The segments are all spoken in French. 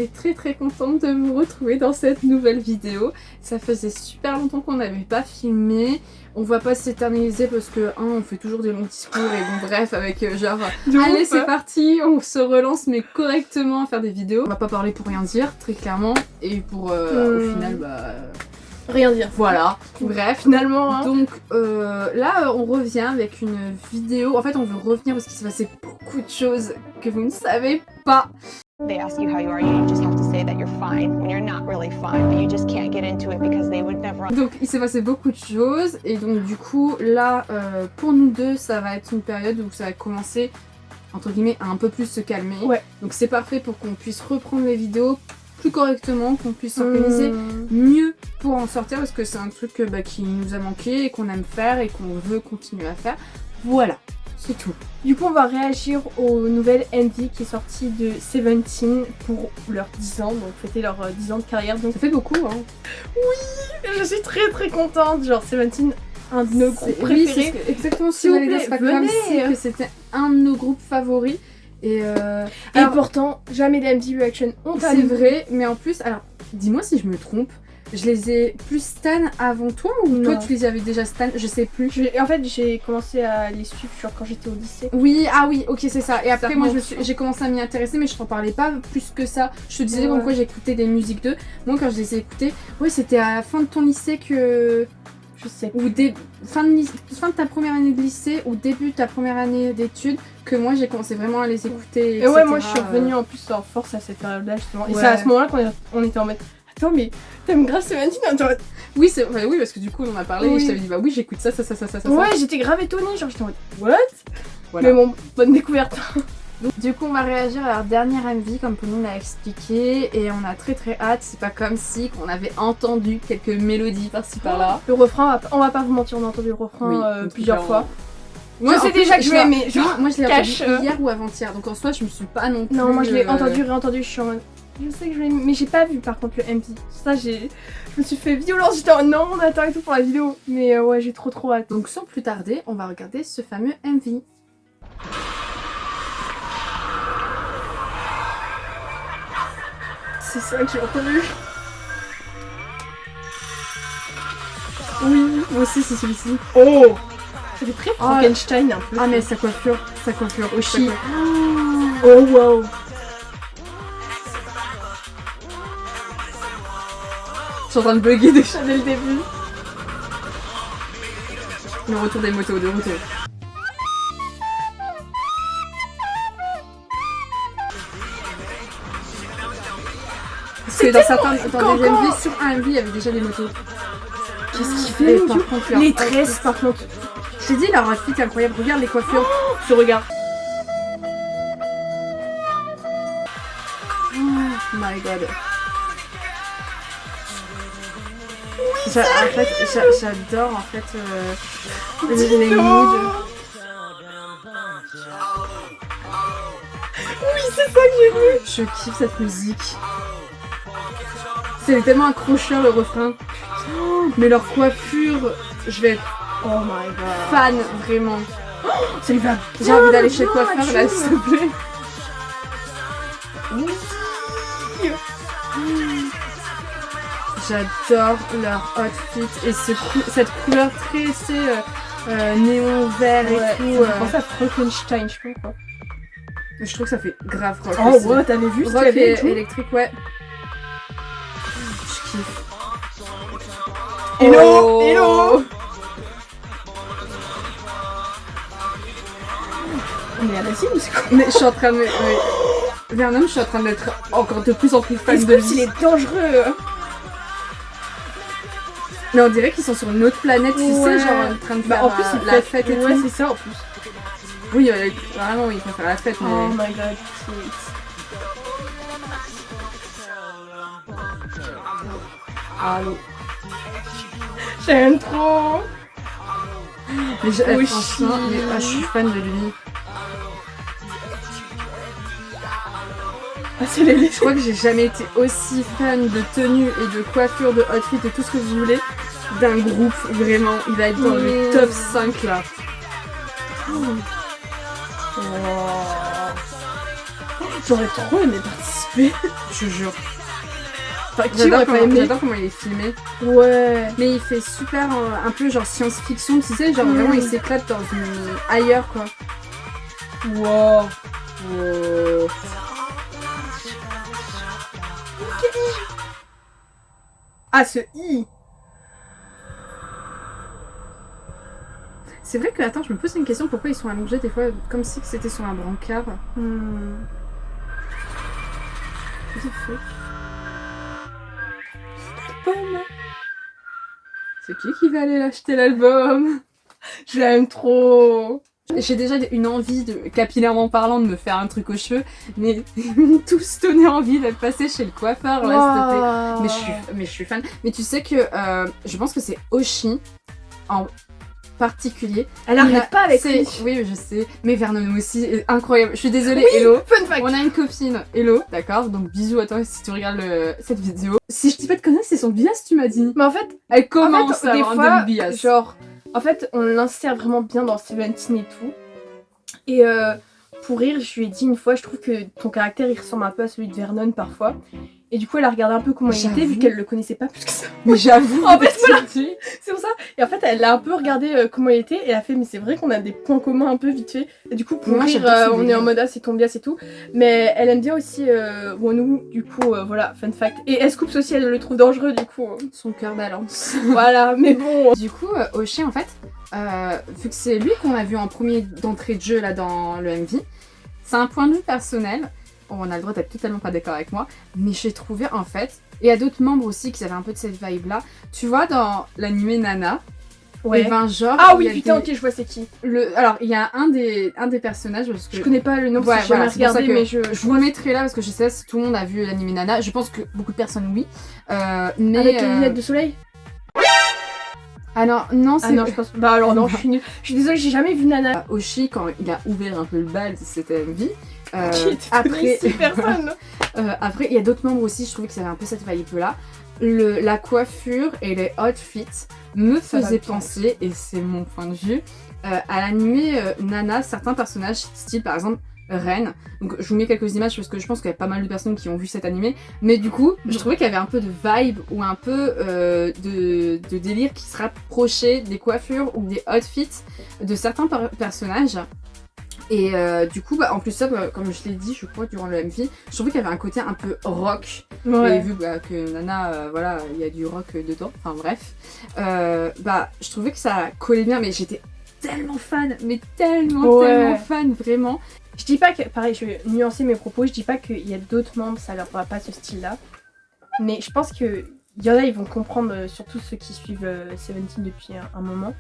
est très très contente de vous retrouver dans cette nouvelle vidéo. Ça faisait super longtemps qu'on n'avait pas filmé. On va pas s'éterniser parce que on fait toujours des longs discours et bon bref avec genre allez c'est parti, on se relance mais correctement à faire des vidéos. On va pas parler pour rien dire très clairement et pour au final rien dire. Voilà, bref, finalement. Hein. Donc là, on revient avec une vidéo. En fait, on veut revenir parce qu'il s'est passé beaucoup de choses que vous ne savez pas. They ask you how you are, you just have to say that you're fine when you're not really fine, but you just can't get into it because they would never. Donc il s'est passé beaucoup de choses et donc du coup là, pour nous deux, ça va être une période où ça va commencer entre guillemets à un peu plus se calmer. Ouais. Donc c'est parfait pour qu'on puisse reprendre les vidéos plus correctement, qu'on puisse s'organiser mieux pour en sortir parce que c'est un truc qui nous a manqué et qu'on aime faire et qu'on veut continuer à faire. Voilà, c'est tout. Du coup on va réagir aux nouvelles MV qui est sortie de Seventeen pour leurs 10 ans, donc fêter leurs 10 ans de carrière. Donc ça fait beaucoup hein. Oui, je suis très très contente, genre Seventeen, un de nos groupes préférés. Oui, exactement ce que j'allais dire, c'est pas comme si que c'était un de nos groupes favoris. Et pourtant, jamais d'MV Reaction ont c'est vrai, mais en plus, alors dis-moi si je me trompe, je les ai plus stan avant toi ou toi tu les avais déjà stan, je sais plus. En fait, j'ai commencé à les suivre genre quand j'étais au lycée. Oui, ah oui, ok, c'est ça. Et après, moi j'ai commencé à m'y intéresser, mais je t'en parlais pas plus que ça. Je te disais comme quoi j'écoutais des musiques d'eux. Moi, quand je les ai écoutées, ouais, c'était à la fin de ton lycée que. Je sais. Ou fin de ta première année de lycée ou début de ta première année d'études que moi j'ai commencé vraiment à les écouter. Et ouais, moi je suis revenue en plus en force à cette période-là justement. Et c'est à ce moment-là qu'on était en mode attends, mais t'aimes grave Seventeen? Oui, oui, parce que du coup on en a parlé et je t'avais dit bah oui, j'écoute ça. Ouais, j'étais grave étonnée, genre j'étais en mode what? Voilà. Mais bon, bonne découverte. Donc, du coup on va réagir à leur dernière MV comme Pauline l'a expliqué et on a très très hâte. C'est pas comme si qu'on avait entendu quelques mélodies par-ci par-là. Le refrain, on va pas vous mentir, on a entendu le refrain plusieurs fois. Moi, je sais déjà que je l'ai aimé. Moi je l'ai entendu hier ou avant-hier, donc en soi je me suis pas non plus. Non, moi je l'ai entendu, réentendu, je suis en mode. Je sais que je l'ai aimé, mais j'ai pas vu par contre le MV. Ça, je me suis fait violence, j'étais en non, on attend et tout pour la vidéo. Mais ouais, j'ai trop hâte. Donc sans plus tarder, on va regarder ce fameux MV. C'est ça que j'ai entendu. Oui, moi aussi c'est celui-ci. Oh, ça fait très Frankenstein un peu. Ah mais sa coiffure Oshi. Oh wow. Je suis en train de bugger déjà dès le début. Le retour des motos, de retour. Parce que dans des MV, sur un MV, il y avait déjà des motos. Qu'est-ce qu'il fait par contre, les tresses par contre. Je t'ai dit, leur outfit est incroyable. Regarde les coiffures. Ce regard. Oh my god. En fait, j'adore en fait les moods. Oui, c'est ça que j'ai vu. Je kiffe cette musique. C'est tellement accrocheur le refrain. Mais leur coiffure, je vais être oh my god fan vraiment. C'est une j'ai envie d'aller chez le coiffeur là s'il te plaît. J'adore leur outfit et cette couleur très néon vert et tout. Je pense à Frankenstein, je sais pas quoi. Je trouve que ça fait grave rock. Oh aussi. Ouais, t'avais vu ce qu'il y avait électrique, ouais. Je kiffe. Hello, hello. Mais à la cible, c'est quoi? Mais je suis en train de Vernon, je suis en train d'être encore de plus en plus fan de lui. Il est dangereux. Mais on dirait qu'ils sont sur une autre planète, tu sais, genre en train de faire en plus, la fête et tout. Ouais, c'est ça en plus. Oui, vraiment, ils vont faire la fête, mais... Oh my god, Allô. J'aime trop. Mais franchement, je suis fan de lui. Ah, c'est les Je crois que j'ai jamais été aussi fan de tenue et de coiffure, de outfit et tout ce que vous voulez d'un groupe, vraiment. Il va être dans le top 5 là. J'aurais trop aimé participer. Je jure. Enfin, qui aurait pas aimé? J'adore comment il est filmé. Ouais. Mais il fait super un peu genre science-fiction, tu sais, genre vraiment il s'éclate dans ailleurs quoi. Wow. Oh. Ah, ce i. C'est vrai que, attends, je me pose une question, pourquoi ils sont allongés des fois comme si c'était sur un brancard. Qu'est-ce que c'est? L'album. C'est qui va aller l'acheter l'album? Je l'aime trop. J'ai déjà une envie, capillairement parlant, de me faire un truc aux cheveux, mais ils m'ont tous donné envie d'être passé chez le coiffeur là, Wow. mais je suis fan. Mais tu sais que je pense que c'est Oshi en particulier. Elle arrête pas avec lui. Oui, je sais. Mais Vernon aussi, incroyable. Je suis désolée, Oui, Hello. fun fact. On a une copine, Hello, d'accord? Donc bisous à toi si tu regardes cette vidéo. Si je dis pas de conneries, c'est son bias, tu m'as dit. Mais en fait, Elle commence à des avoir fois, un bias. genre, en fait, on l'insère vraiment bien dans Seventeen et tout. Et pour rire, je lui ai dit une fois, je trouve que ton caractère il ressemble un peu à celui de Vernon parfois. Et du coup, elle a regardé un peu comment il était, vu qu'elle le connaissait pas plus que ça. Mais j'avoue, En fait, voilà. C'est pour ça. Et en fait, elle a un peu regardé comment il était, et elle a fait, mais c'est vrai qu'on a des points communs un peu vite fait. Et du coup, pour Moi, rire, j'adore son on est délire. en mode, ah, c'est ton bias et tout. Mais elle aime bien aussi Wonu, du coup, voilà, fun fact. Et S-Coups aussi, elle le trouve dangereux, du coup. Son cœur balance. Voilà, mais bon. Du coup, Oshi, en fait, vu que c'est lui qu'on a vu en premier d'entrée de jeu là dans le MV, c'est un point de vue personnel. On a le droit d'être totalement pas d'accord avec moi, mais j'ai trouvé en fait, et il y a d'autres membres aussi qui avaient un peu de cette vibe là. Tu vois, dans l'animé Nana, et ben genre. Ah il oui, y a putain, des- ok, je vois c'est qui. Alors, il y a un des personnages parce que. Je connais pas le nom, Ouais, parce que j'ai voilà, jamais c'est pour ça regardé, que mais je vous le mettrai là parce que je sais si tout le monde a vu l'animé Nana. Je pense que beaucoup de personnes oui. Mais. Avec les lunettes de soleil. Alors, non, c'est. Ah non, je pense. Bah alors non, je suis nulle. Je suis désolée, j'ai jamais vu Nana. Oshi, quand il a ouvert un peu le bal de cette MV. Qui était Après, 6 personnes. après, il y a d'autres membres aussi, je trouvais que ça avait un peu cette vibe-là. La coiffure et les outfits me Ça va faisaient bien. penser, et c'est mon point de vue, à l'animé Nana, certains personnages, style par exemple Ren. Donc je vous mets quelques images parce que je pense qu'il y a pas mal de personnes qui ont vu cet animé. Mais du coup, je trouvais qu'il y avait un peu de vibe ou un peu de délire qui se rapprochait des coiffures ou des outfits de certains personnages. Et du coup, bah, en plus ça, bah, comme je l'ai dit, je crois, durant le MV, je trouvais qu'il y avait un côté un peu rock. Et Ouais. vu bah, que Nana, voilà, il y a du rock dedans, enfin bref, bah, je trouvais que ça collait bien, mais j'étais tellement fan, mais tellement fan, vraiment. Je dis pas que, pareil, je vais nuancer mes propos, je dis pas qu'il y a d'autres membres, ça leur fera pas ce style-là. Mais je pense que il y en a, ils vont comprendre, surtout ceux qui suivent Seventeen depuis un moment.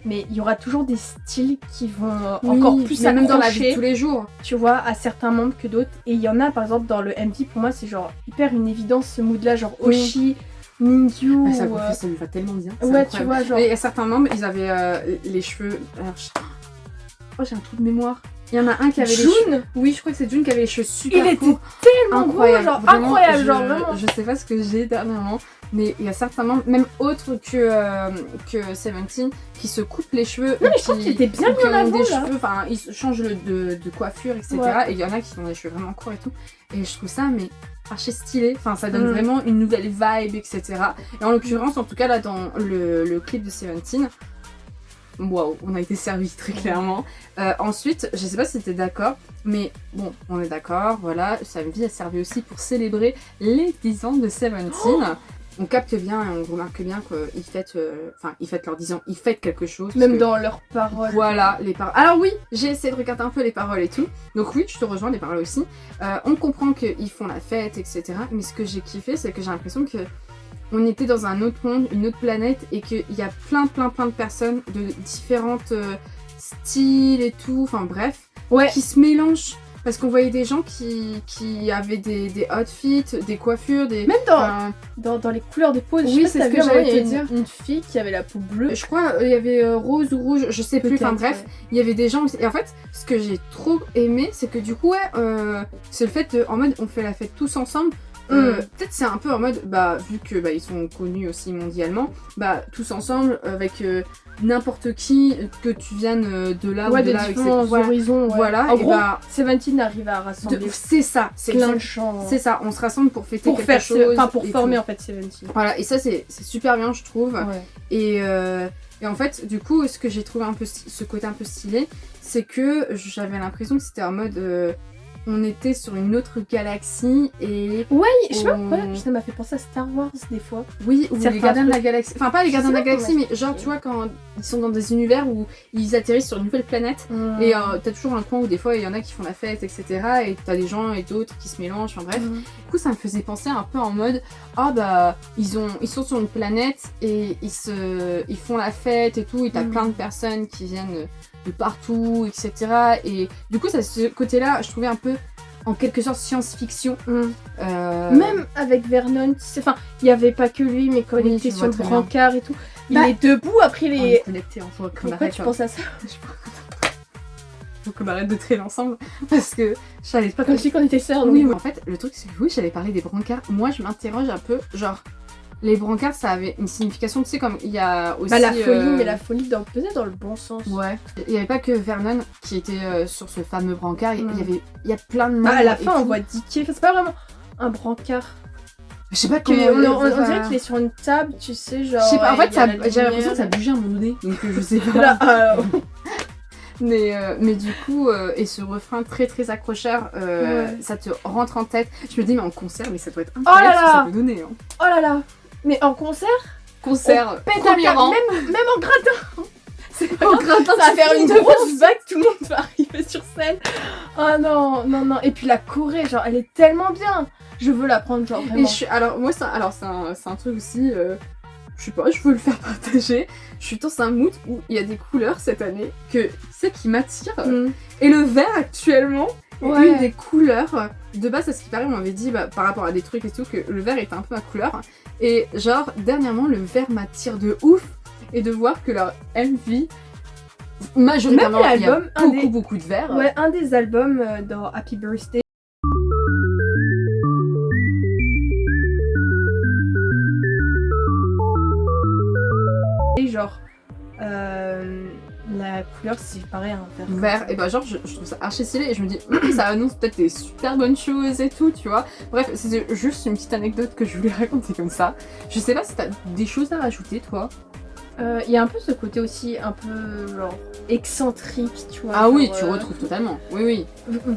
Mais il y aura toujours des styles qui vont encore plus mais même dans la vie de accrocher, tous les jours. tu vois, à certains membres que d'autres. Et il y en a, par exemple, dans le MV, pour moi, c'est genre hyper une évidence, ce mood-là, genre Oui. Oshi, Ningyu. Ah, ça lui va tellement bien. c'est Ouais, incroyable. tu vois, genre. Mais il y a certains membres, ils avaient les cheveux. Alors, oh, j'ai un trou de mémoire. Il y en a un qui avait les cheveux. June, Oui, je crois que c'est June qui avait les cheveux super il était courts. tellement Incroyable, beau, genre vraiment, incroyable, genre vraiment. Je sais pas ce que j'ai dernièrement, mais il y a certains membres, même autres que Seventeen, qui se coupent les cheveux. Non, mais je trouve qu'il était bien mis en avant, des là. cheveux, enfin, ils changent de coiffure, etc. Ouais. Et il y en a qui ont des cheveux vraiment courts et tout. Et je trouve ça, mais archi stylé. Enfin, ça donne Mm. vraiment une nouvelle vibe, etc. Et en l'occurrence, en tout cas, là, dans le clip de Seventeen, waouh, on a été servi très clairement. Ensuite, je sais pas si t'es d'accord, mais bon, on est d'accord, voilà, Samvi a servi aussi pour célébrer les 10 ans de Seventeen. On capte bien et on remarque bien qu'ils fêtent, ils fêtent leurs 10 ans, ils fêtent quelque chose. parce Même que- dans leurs paroles. Voilà, les paroles. Alors oui, j'ai essayé de regarder un peu les paroles et tout. Donc oui, je te rejoins, les paroles aussi. On comprend qu'ils font la fête, etc. Mais ce que j'ai kiffé, c'est que j'ai l'impression que on était dans un autre monde, une autre planète, et qu'il y a plein de personnes de différentes styles et tout, enfin bref, Ouais. qui se mélangent. Parce qu'on voyait des gens qui avaient des outfits, des coiffures, des... Même enfin, dans les couleurs de peau, je Oui, sais pas c'est si ce t'as que vu, j'allais il y a te dire. une fille qui avait la peau bleue. je crois il y avait rose ou rouge, je sais plus, enfin Peut-être, bref, il y avait des gens, et en fait, ce que j'ai trop aimé, c'est que du coup, ouais, c'est le fait de, en mode, on fait la fête tous ensemble, Peut-être c'est un peu en mode, bah, vu que bah, ils sont connus aussi mondialement, bah, tous ensemble, avec n'importe qui, que tu viennes de là ou de de là, différents horizons. Ouais. Voilà, En et gros, bah, Seventeen arrive à rassembler c'est ça, c'est plein de exact- chants. c'est ça, on se rassemble pour fêter Pour quelque faire, chose. enfin pour et former tout. en fait Seventeen. Voilà, et ça c'est super bien, je trouve. Ouais. Et en fait, du coup, ce que j'ai trouvé un peu ce côté un peu stylé, c'est que j'avais l'impression que c'était en mode on était sur une autre galaxie et Ouais, je sais pas on- pourquoi, ça m'a fait penser à Star Wars des fois. oui, ou les Certains gardiens de la trucs. galaxie. Enfin, pas les Je gardiens de sais la pas galaxie, comment mais genre, expliquer. tu vois, quand ils sont dans des univers où ils atterrissent sur une nouvelle planète. Et t'as toujours un coin où des fois il y en a qui font la fête, etc. Et t'as des gens et d'autres qui se mélangent, enfin bref. Du coup, ça me faisait penser un peu en mode ah bah ils sont sur une planète et ils font la fête et tout, et t'as plein de personnes qui viennent de partout, etc. Et du coup, ça, ce côté-là, je trouvais un peu en quelque sorte science-fiction. Même avec Vernon, tu sais, enfin, il y avait pas que lui, mais quand Oui, il était je sur vois le très brancard et tout, il Bah, est debout après On est les. connectés, hein, faut qu'on Pourquoi arrête. tu penses à ça? Faut qu'on arrête de traîner ensemble parce que je savais pas Comme si on était sœurs. Oui, donc. mais en fait, le truc, c'est que oui, j'allais parler des brancards. Moi, je m'interroge un peu, genre, les brancards, ça avait une signification, tu sais, comme il y a aussi. Bah, la folie, mais la folie peut-être dans le bon sens. Ouais. Il n'y avait pas que Vernon qui était sur ce fameux brancard, il y a plein de Bah, membres. à la et fin, on tout. voit Dicky. Enfin, c'est pas vraiment un brancard. Je sais pas Que, comment. on dirait qu'il est sur une table, tu sais, genre. Je sais pas, en fait, il y a la j'ai l'impression que ça lumière. bougeait à un moment donné, donc je sais pas. Là, Mais du coup, et ce refrain très très accrocheur, Ouais. ça te rentre en tête. Je me dis, mais en concert, mais ça doit être Oh là incroyable ce que ça là peut donner. Hein. oh là là. Mais en concert, Concert, pète un premier câble, rang. même en gratin. C'est pas En grave, gratin, ça va faire tu une finis grosse vague, tout le monde va arriver sur scène. Oh non, non, non. Et puis la Corée, genre, elle est tellement bien. Je veux la prendre, genre, Et vraiment. alors moi c'est un truc aussi, je sais pas, je veux le faire partager. Je suis dans un mood où il y a des couleurs cette année que c'est qui m'attire. Mm. Et le vert actuellement est Ouais. une des couleurs. De base, à ce qui paraît, on m'avait dit par rapport à des trucs et tout que le vert était un peu ma couleur. Et genre dernièrement le vert m'attire de ouf. Et de voir que leur MV majoritairement Même il y a l'album, beaucoup de vert. Ouais, un des albums dans Happy Birthday. Et genre, la couleur, c'est pareil, un vert. Vert, et bah genre je trouve ça archi stylé et je me dis ça annonce peut-être des super bonnes choses et tout, tu vois. Bref, c'est juste une petite anecdote que je voulais raconter comme ça. Je sais pas si t'as des choses à rajouter toi. Il y a un peu ce côté aussi un peu genre excentrique, tu vois. Ah genre, oui, tu retrouves totalement. Oui.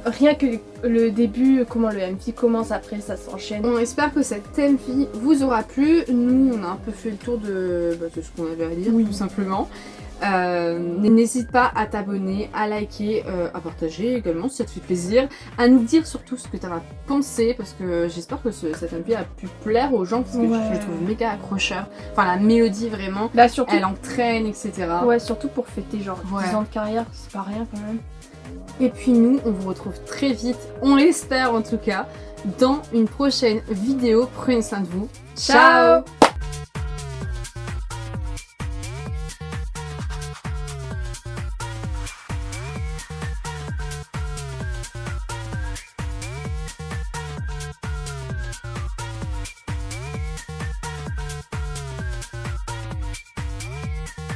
Rien que le début, comment le MV commence, après ça s'enchaîne. On espère que cette MV vous aura plu. Nous, on a un peu fait le tour de ce qu'on avait à dire, tout simplement. N'hésite pas à t'abonner, à liker, à partager également si ça te fait plaisir, à nous dire surtout ce que t'en as pensé parce que j'espère que cette MV a pu plaire aux gens parce que je le trouve méga accrocheur. Enfin la mélodie vraiment, Là surtout. elle entraîne, etc. Ouais, surtout pour fêter genre 10 Ouais. ans de carrière, c'est pas rien quand même. Et puis nous, on vous retrouve très vite, on l'espère en tout cas, dans une prochaine vidéo. Prenez soin de vous. Ciao.